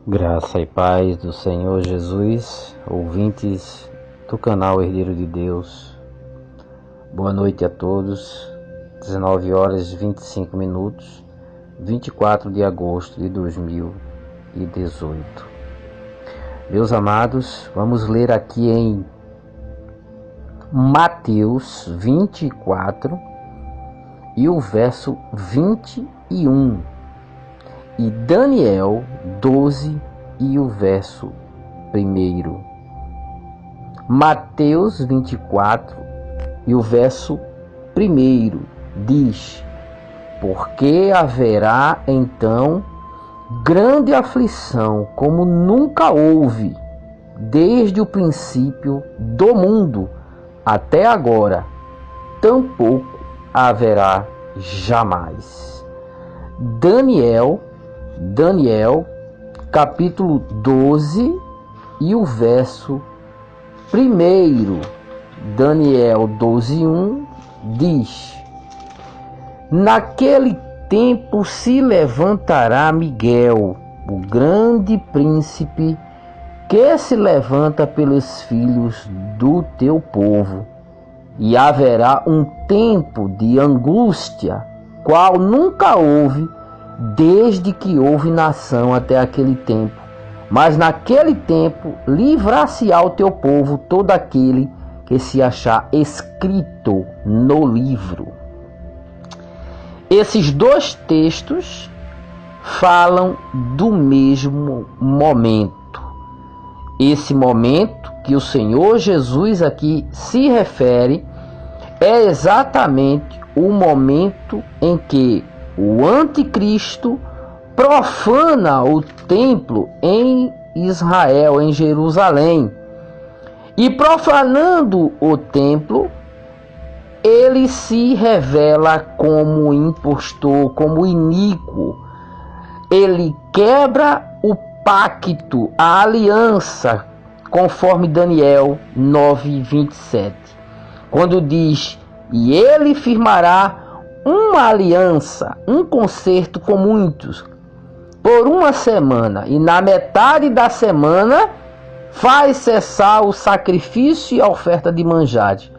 Graça e paz do Senhor Jesus, ouvintes do canal Herdeiro de Deus. Boa noite a todos. 19 horas e 25 minutos, 24 de agosto de 2018. Meus amados, vamos ler aqui em Mateus 24 e o verso 21. E Daniel 12 e o verso 1. Mateus 24 e o verso 1 diz: porque haverá então grande aflição, como nunca houve, desde o princípio do mundo até agora, tampouco haverá jamais. Daniel, capítulo 12 e o verso 1. Daniel 12:1 diz: naquele tempo se levantará Miguel, o grande príncipe, que se levanta pelos filhos do teu povo, e haverá um tempo de angústia, qual nunca houve, desde que houve nação até aquele tempo. Mas naquele tempo livrar-se-á o teu povo todo aquele que se achar escrito no livro. Esses dois textos falam do mesmo momento. Esse momento que o Senhor Jesus aqui se refere é exatamente o momento em que o anticristo profana o templo em Israel, em Jerusalém. E profanando o templo, ele se revela como impostor, como iníquo. Ele quebra o pacto, a aliança, conforme Daniel 9:27. Quando diz: e ele firmará uma aliança, um concerto com muitos, por uma semana, e na metade da semana faz cessar o sacrifício e a oferta de manjares.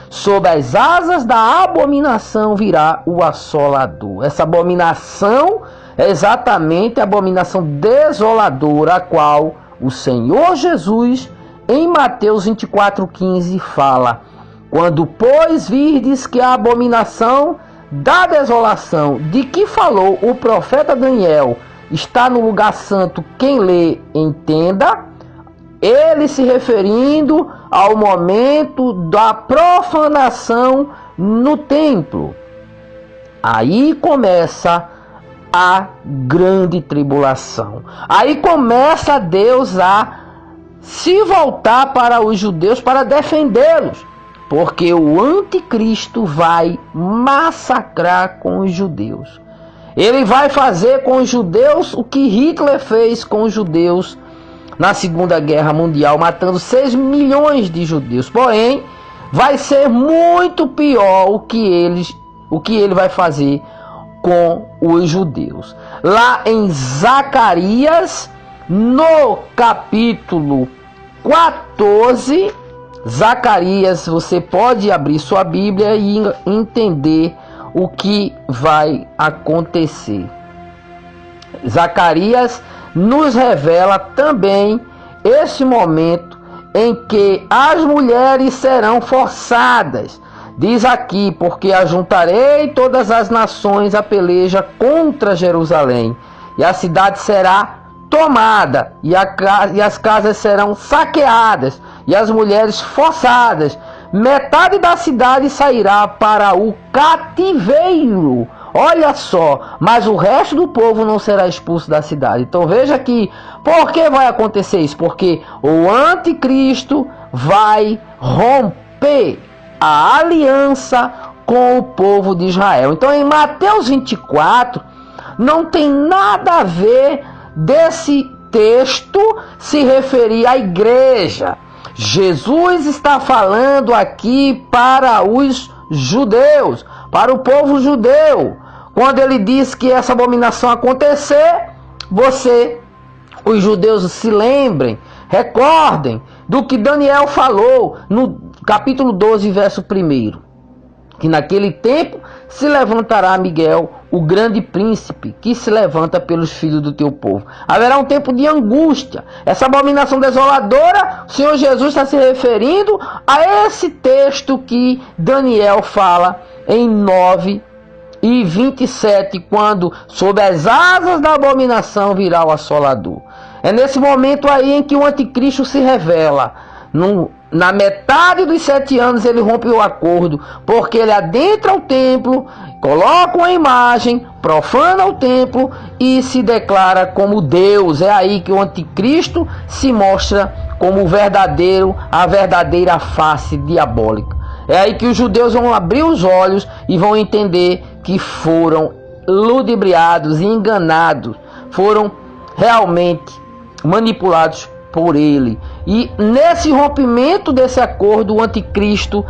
Sob as asas da abominação virá o assolador. Essa abominação é exatamente a abominação desoladora, a qual o Senhor Jesus, em Mateus 24:15, fala: quando, pois, virdes que a abominação da desolação, de que falou o profeta Daniel, está no lugar santo, quem lê, entenda. Ele se referindo ao momento da profanação no templo. Aí começa a grande tribulação. Aí começa Deus a se voltar para os judeus para defendê-los. Porque o anticristo vai massacrar com os judeus. Ele vai fazer com os judeus o que Hitler fez com os judeus na Segunda Guerra Mundial, matando 6 milhões de judeus. Porém, vai ser muito pior o que ele vai fazer com os judeus. Lá em Zacarias, no capítulo 14, Zacarias, você pode abrir sua Bíblia e entender o que vai acontecer. Zacarias nos revela também esse momento em que as mulheres serão forçadas. Diz aqui: porque ajuntarei todas as nações à peleja contra Jerusalém, e a cidade será tomada, e as casas serão saqueadas, e as mulheres forçadas. Metade da cidade sairá para o cativeiro. Olha só, mas o resto do povo não será expulso da cidade. Então veja aqui, por que vai acontecer isso? Porque o anticristo vai romper a aliança com o povo de Israel. Então em Mateus 24 não tem nada a ver desse texto se referir à igreja. Jesus está falando aqui para os judeus, para o povo judeu. quando ele diz que essa abominação acontecer, os judeus se lembrem, recordem do que Daniel falou no capítulo 12, verso 1. Que naquele tempo se levantará Miguel, o grande príncipe, que se levanta pelos filhos do teu povo. Haverá um tempo de angústia. Essa abominação desoladora, o Senhor Jesus está se referindo a esse texto que Daniel fala em 9:27, quando sob as asas da abominação virá o assolador. É nesse momento aí em que o anticristo se revela. Na metade dos 7 anos ele rompe o acordo, porque ele adentra o templo, coloca uma imagem, profana o templo e se declara como Deus. É aí que o anticristo se mostra como a verdadeira face diabólica. É aí que os judeus vão abrir os olhos e vão entender que foram ludibriados e enganados, foram realmente manipulados por ele. E nesse rompimento desse acordo, o anticristo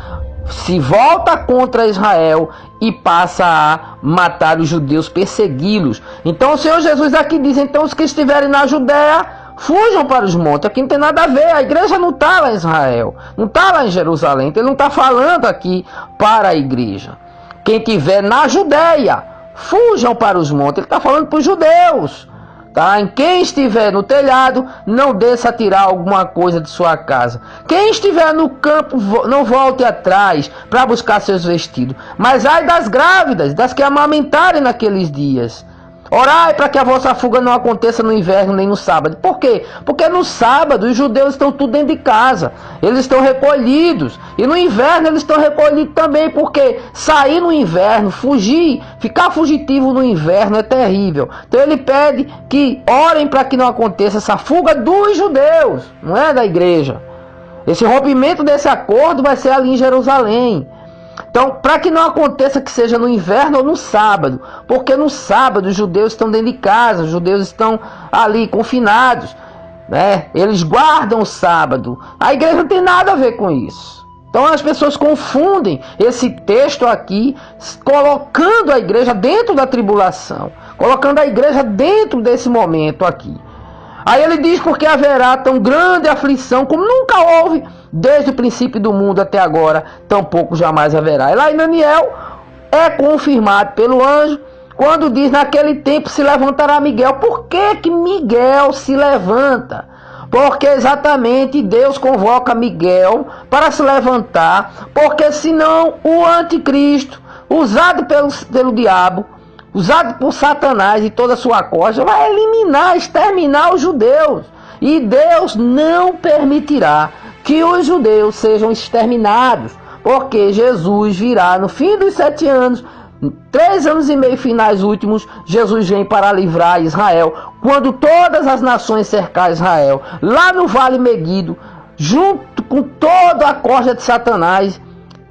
se volta contra Israel e passa a matar os judeus, persegui-los. Então o Senhor Jesus aqui diz: então os que estiverem na Judéia, fujam para os montes. Aqui não tem nada a ver, a igreja não está lá em Israel, não está lá em Jerusalém. Ele não está falando aqui para a igreja. Quem estiver na Judéia, fujam para os montes. Ele está falando para os judeus. Tá? Quem estiver no telhado, não desça a tirar alguma coisa de sua casa. Quem estiver no campo, não volte atrás para buscar seus vestidos. Mas ai das grávidas, das que amamentarem naqueles dias. Orai para que a vossa fuga não aconteça no inverno nem no sábado. Por quê? Porque no sábado os judeus estão tudo dentro de casa. Eles estão recolhidos. E no inverno eles estão recolhidos também. Porque sair no inverno, ficar fugitivo no inverno é terrível. Então ele pede que orem para que não aconteça essa fuga dos judeus. Não é da igreja. Esse rompimento desse acordo vai ser ali em Jerusalém. Então, para que não aconteça que seja no inverno ou no sábado, porque no sábado os judeus estão dentro de casa, os judeus estão ali confinados, né? Eles guardam o sábado. A igreja não tem nada a ver com isso. Então as pessoas confundem esse texto aqui, colocando a igreja dentro da tribulação, colocando a igreja dentro desse momento aqui. Aí ele diz: porque haverá tão grande aflição como nunca houve desde o princípio do mundo até agora, tampouco jamais haverá. E lá em Daniel é confirmado pelo anjo, quando diz: naquele tempo se levantará Miguel. Por que Miguel se levanta? Porque exatamente Deus convoca Miguel para se levantar, porque senão o anticristo, usado pelo diabo, usado por Satanás e toda a sua corja, vai exterminar os judeus. E Deus não permitirá que os judeus sejam exterminados, porque Jesus virá no fim dos 7 anos, 3 anos e meio finais últimos. Jesus vem para livrar Israel, quando todas as nações cercar Israel, lá no Vale Meguido, junto com toda a corja de Satanás,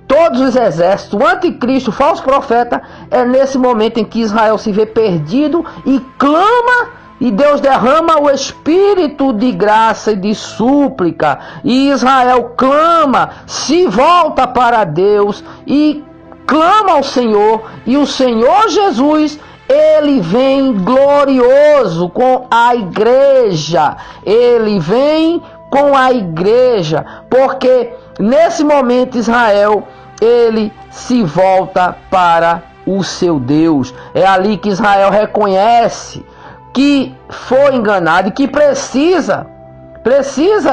todos os exércitos, o anticristo, o falso profeta. É nesse momento em que Israel se vê perdido e clama, e Deus derrama o espírito de graça e de súplica, e Israel clama, se volta para Deus e clama ao Senhor, e o Senhor Jesus, ele vem glorioso com a igreja. Ele vem com a igreja, porque nesse momento Israel, ele se volta para o seu Deus. É ali que Israel reconhece que foi enganado e que precisa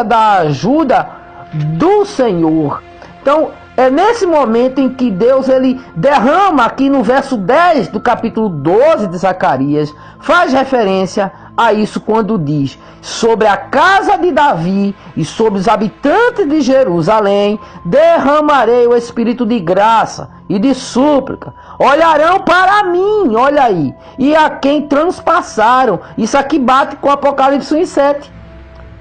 da ajuda do Senhor. Então, é nesse momento em que Deus ele derrama, aqui no verso 10 do capítulo 12 de Zacarias, faz referência a isso quando diz: sobre a casa de Davi e sobre os habitantes de Jerusalém derramarei o espírito de graça e de súplica. Olharão para mim, olha aí, e a quem transpassaram. Isso aqui bate com Apocalipse 1:7.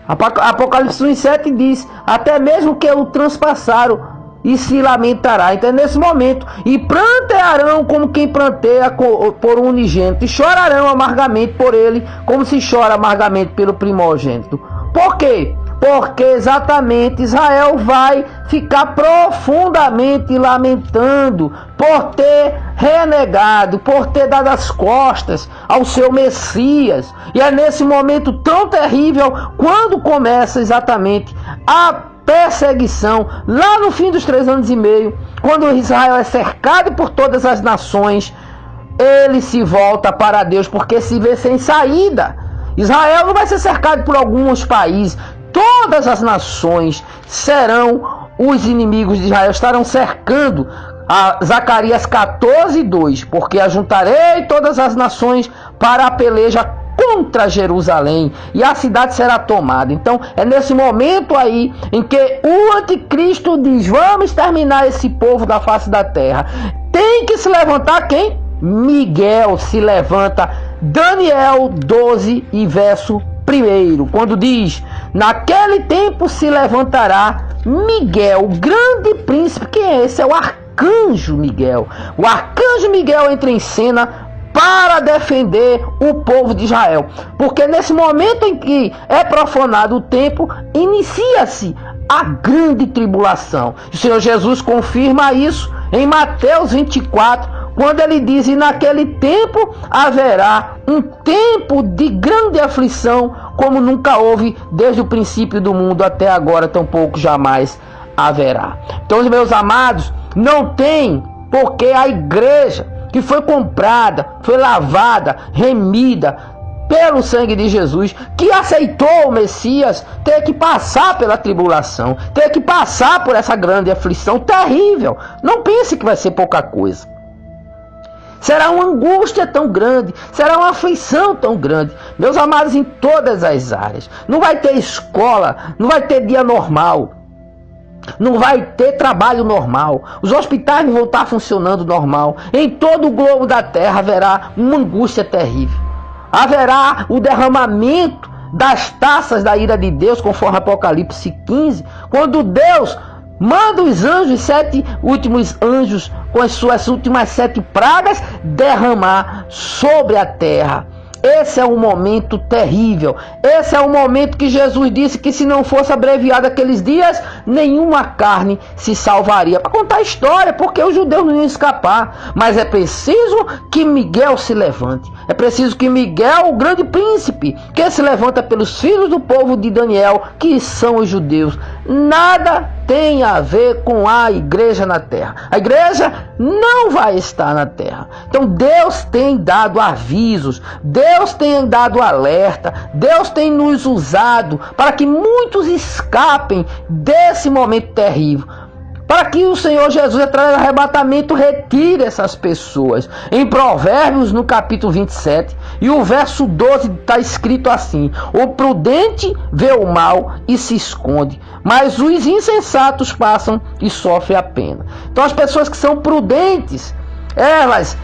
Apocalipse 1:7 diz: até mesmo que o transpassaram, e se lamentará. Então é nesse momento: e prantearão como quem pranteia por um unigênito, e chorarão amargamente por ele, como se chora amargamente pelo primogênito. Por quê? porque exatamente Israel vai ficar profundamente lamentando por ter renegado, por ter dado as costas ao seu Messias. E é nesse momento tão terrível quando começa exatamente a perseguição, lá no fim dos 3 anos e meio, quando Israel é cercado por todas as nações, ele se volta para Deus, porque se vê sem saída. Israel não vai ser cercado por alguns países, todas as nações serão os inimigos de Israel, estarão cercando. Zacarias 14:2, porque ajuntarei todas as nações para a peleja contra Jerusalém, e a cidade será tomada. Então é nesse momento aí em que o anticristo diz: vamos exterminar esse povo da face da terra. Tem que se levantar quem? Miguel se levanta. Daniel 12 e verso 1, quando diz: naquele tempo se levantará Miguel, o grande príncipe. Quem é esse? É o arcanjo Miguel. O arcanjo Miguel entra em cena para defender o povo de Israel, porque nesse momento em que é profanado o templo, inicia-se a grande tribulação. O Senhor Jesus confirma isso em Mateus 24, quando ele diz: e naquele tempo haverá um tempo de grande aflição, como nunca houve desde o princípio do mundo até agora, tampouco jamais haverá. Então, meus amados, não tem porque a igreja que foi comprada, foi lavada, remida pelo sangue de Jesus, que aceitou o Messias, ter que passar pela tribulação, ter que passar por essa grande aflição terrível. Não pense que vai ser pouca coisa. Será uma angústia tão grande, será uma aflição tão grande, meus amados, em todas as áreas. Não vai ter escola, não vai ter dia normal, não vai ter trabalho normal, os hospitais não vão estar funcionando normal. Em todo o globo da terra haverá uma angústia terrível. Haverá o derramamento das taças da ira de Deus, conforme Apocalipse 15, quando Deus manda os anjos, 7 últimos anjos, com as suas últimas 7 pragas, derramar sobre a terra. Esse é um momento terrível. Esse é um momento que Jesus disse que se não fosse abreviado aqueles dias, nenhuma carne se salvaria. Para contar a história, porque os judeus não iam escapar. Mas é preciso que Miguel se levante. É preciso que Miguel, o grande príncipe, que se levanta pelos filhos do povo de Daniel, que são os judeus. Nada tem a ver com a igreja na terra. A igreja não vai estar na terra. Então Deus tem dado avisos, Deus tem dado alerta, Deus tem nos usado para que muitos escapem desse momento terrível, para que o Senhor Jesus, através do arrebatamento, retire essas pessoas. Em Provérbios, no capítulo 27, e o verso 12, está escrito assim: o prudente vê o mal e se esconde, mas os insensatos passam e sofrem a pena. Então as pessoas que são prudentes, elas,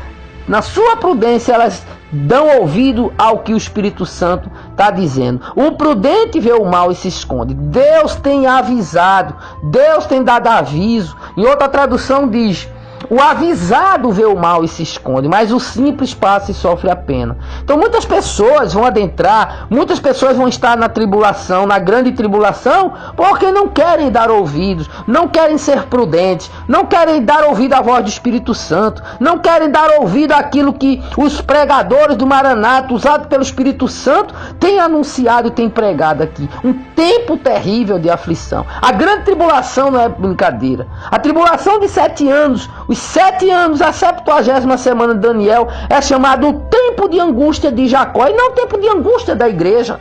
na sua prudência, elas dão ouvido ao que o Espírito Santo está dizendo. O prudente vê o mal e se esconde. Deus tem avisado, Deus tem dado aviso. Em outra tradução diz: o avisado vê o mal e se esconde, mas o simples passa e sofre a pena. Então muitas pessoas vão adentrar, muitas pessoas vão estar na tribulação, na grande tribulação, porque não querem dar ouvidos, não querem ser prudentes, não querem dar ouvido à voz do Espírito Santo, não querem dar ouvido àquilo que os pregadores do Maranata, usados pelo Espírito Santo, têm anunciado e têm pregado aqui. Um tempo terrível de aflição. A grande tribulação não é brincadeira. A tribulação de 7 anos, os 7 anos, a 70ª semana de Daniel, é chamado o tempo de angústia de Jacó, e não o tempo de angústia da igreja.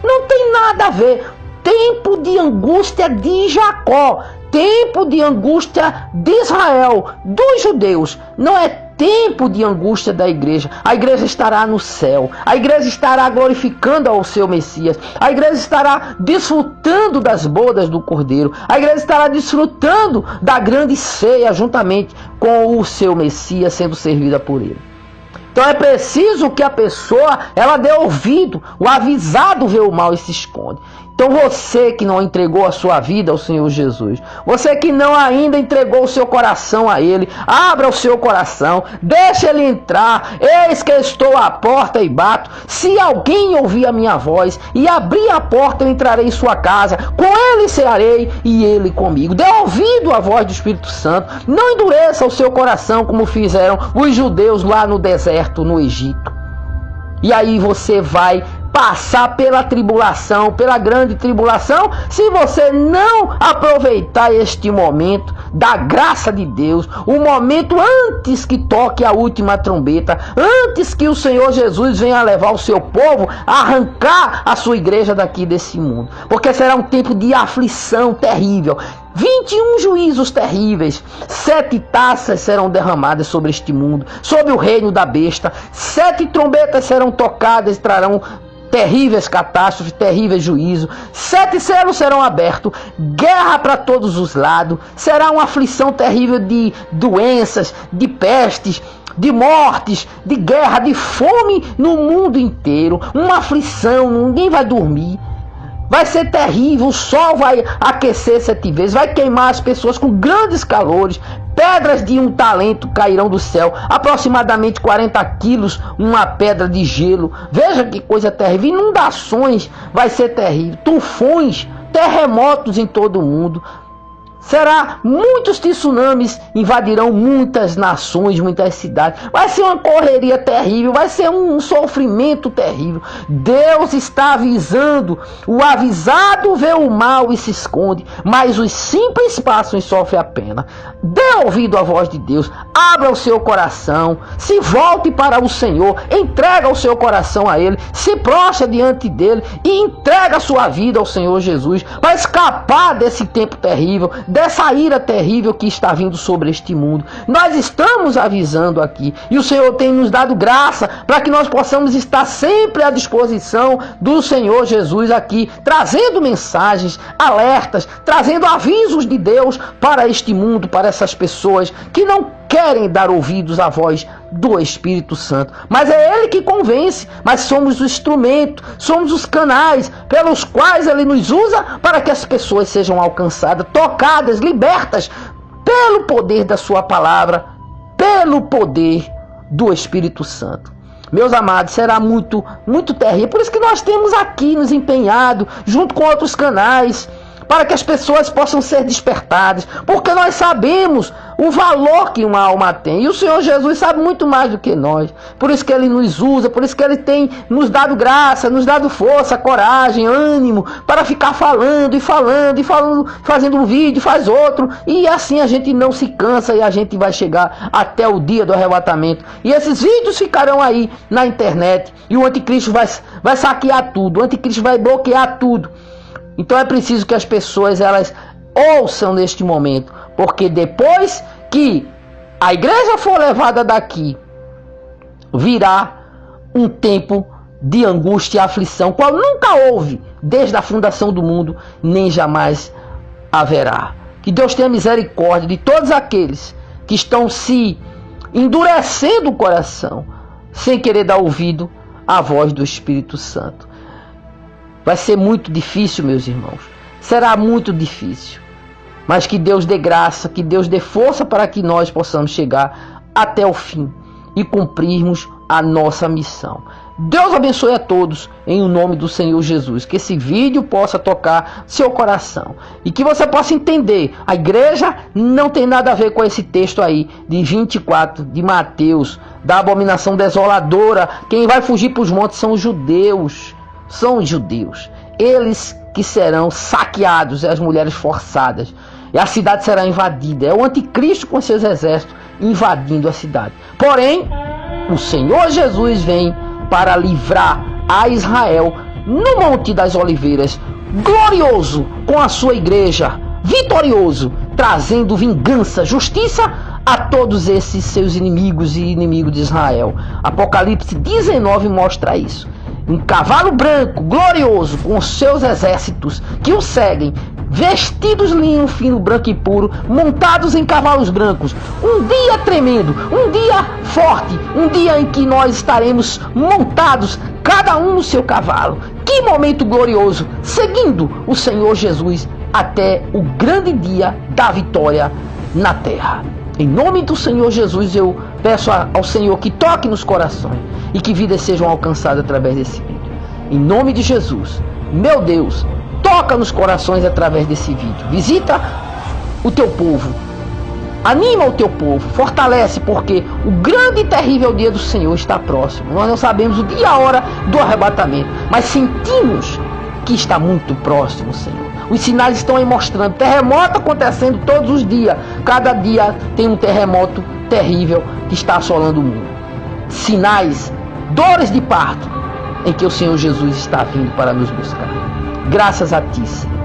Não tem nada a ver. Tempo de angústia de Jacó, tempo de angústia de Israel, dos judeus. Não é tempo de angústia da igreja. A igreja estará no céu, a igreja estará glorificando ao seu Messias, a igreja estará desfrutando das bodas do Cordeiro, a igreja estará desfrutando da grande ceia juntamente com o seu Messias, sendo servida por ele. Então é preciso que a pessoa, ela dê ouvido. O avisado vê o mal e se esconde. Então você que não entregou a sua vida ao Senhor Jesus, você que não ainda entregou o seu coração a Ele, abra o seu coração, deixa Ele entrar. Eis que estou à porta e bato. Se alguém ouvir a minha voz e abrir a porta, eu entrarei em sua casa, com Ele cearei e Ele comigo. Dê ouvido à voz do Espírito Santo. Não endureça o seu coração como fizeram os judeus lá no deserto, no Egito. E aí você vai passar pela tribulação, pela grande tribulação, se você não aproveitar este momento da graça de Deus, o momento antes que toque a última trombeta, antes que o Senhor Jesus venha levar o seu povo a arrancar a sua igreja daqui desse mundo, porque será um tempo de aflição terrível. 21 juízos terríveis, 7 taças serão derramadas sobre este mundo, sobre o reino da besta, 7 trombetas serão tocadas e trarão terríveis catástrofes, terríveis juízos, 7 selos serão abertos, guerra para todos os lados, será uma aflição terrível de doenças, de pestes, de mortes, de guerra, de fome no mundo inteiro, uma aflição, ninguém vai dormir. Vai ser terrível, o sol vai aquecer 7 vezes, vai queimar as pessoas com grandes calores, pedras de 1 talento cairão do céu, aproximadamente 40 quilos, uma pedra de gelo. Veja que coisa terrível, inundações, vai ser terrível, tufões, terremotos em todo o mundo. Será muitos tsunamis, invadirão muitas nações, muitas cidades. Vai ser uma correria terrível, vai ser um sofrimento terrível. Deus está avisando. O avisado vê o mal e se esconde, mas os simples passam e sofrem a pena. Dê ouvido à voz de Deus, abra o seu coração, se volte para o Senhor, entrega o seu coração a Ele, se prostra diante dEle e entrega a sua vida ao Senhor Jesus para escapar desse tempo terrível, dessa ira terrível que está vindo sobre este mundo. Nós estamos avisando aqui e o Senhor tem nos dado graça para que nós possamos estar sempre à disposição do Senhor Jesus aqui, trazendo mensagens, alertas, trazendo avisos de Deus para este mundo, para essas pessoas que não querem dar ouvidos à voz do Espírito Santo. Mas é Ele que convence, mas somos o instrumento, somos os canais pelos quais Ele nos usa para que as pessoas sejam alcançadas, tocadas, libertas pelo poder da sua palavra, pelo poder do Espírito Santo. Meus amados, será muito, muito terrível. Por isso que nós temos aqui nos empenhado, junto com outros canais, para que as pessoas possam ser despertadas, porque nós sabemos o valor que uma alma tem, e o Senhor Jesus sabe muito mais do que nós. Por isso que Ele nos usa, por isso que Ele tem nos dado graça, nos dado força, coragem, ânimo, para ficar falando e falando e falando, fazendo um vídeo, faz outro, e assim a gente não se cansa e a gente vai chegar até o dia do arrebatamento. E esses vídeos ficarão aí na internet, e o anticristo vai saquear tudo, o anticristo vai bloquear tudo. Então é preciso que as pessoas elas ouçam neste momento, porque depois que a igreja for levada daqui, virá um tempo de angústia e aflição, qual nunca houve desde a fundação do mundo, nem jamais haverá. Que Deus tenha misericórdia de todos aqueles que estão se endurecendo o coração, sem querer dar ouvido à voz do Espírito Santo. Vai ser muito difícil, meus irmãos. Será muito difícil. Mas que Deus dê graça, que Deus dê força para que nós possamos chegar até o fim e cumprirmos a nossa missão. Deus abençoe a todos em nome do Senhor Jesus. Que esse vídeo possa tocar seu coração e que você possa entender. A igreja não tem nada a ver com esse texto aí de 24 de Mateus, da abominação desoladora. Quem vai fugir para os montes são os judeus. São os judeus, eles que serão saqueados, as mulheres forçadas, e a cidade será invadida. É o anticristo com seus exércitos invadindo a cidade. Porém, o Senhor Jesus vem para livrar a Israel no Monte das Oliveiras, glorioso com a sua igreja, vitorioso, trazendo vingança, justiça a todos esses seus inimigos e inimigos de Israel. Apocalipse 19 mostra isso. Um cavalo branco, glorioso, com seus exércitos que o seguem, vestidos de linho fino, branco e puro, montados em cavalos brancos. Um dia tremendo, um dia forte, um dia em que nós estaremos montados, cada um no seu cavalo. Que momento glorioso, seguindo o Senhor Jesus até o grande dia da vitória na terra. Em nome do Senhor Jesus, eu peço ao Senhor que toque nos corações e que vidas sejam alcançadas através desse vídeo. Em nome de Jesus, meu Deus, toca nos corações através desse vídeo. Visita o teu povo, anima o teu povo, fortalece, porque o grande e terrível dia do Senhor está próximo. Nós não sabemos o dia e a hora do arrebatamento, mas sentimos que está muito próximo, Senhor. Os sinais estão aí mostrando terremoto acontecendo todos os dias. Cada dia tem um terremoto terrível que está assolando o mundo. Sinais, dores de parto, em que o Senhor Jesus está vindo para nos buscar. Graças a ti, Senhor.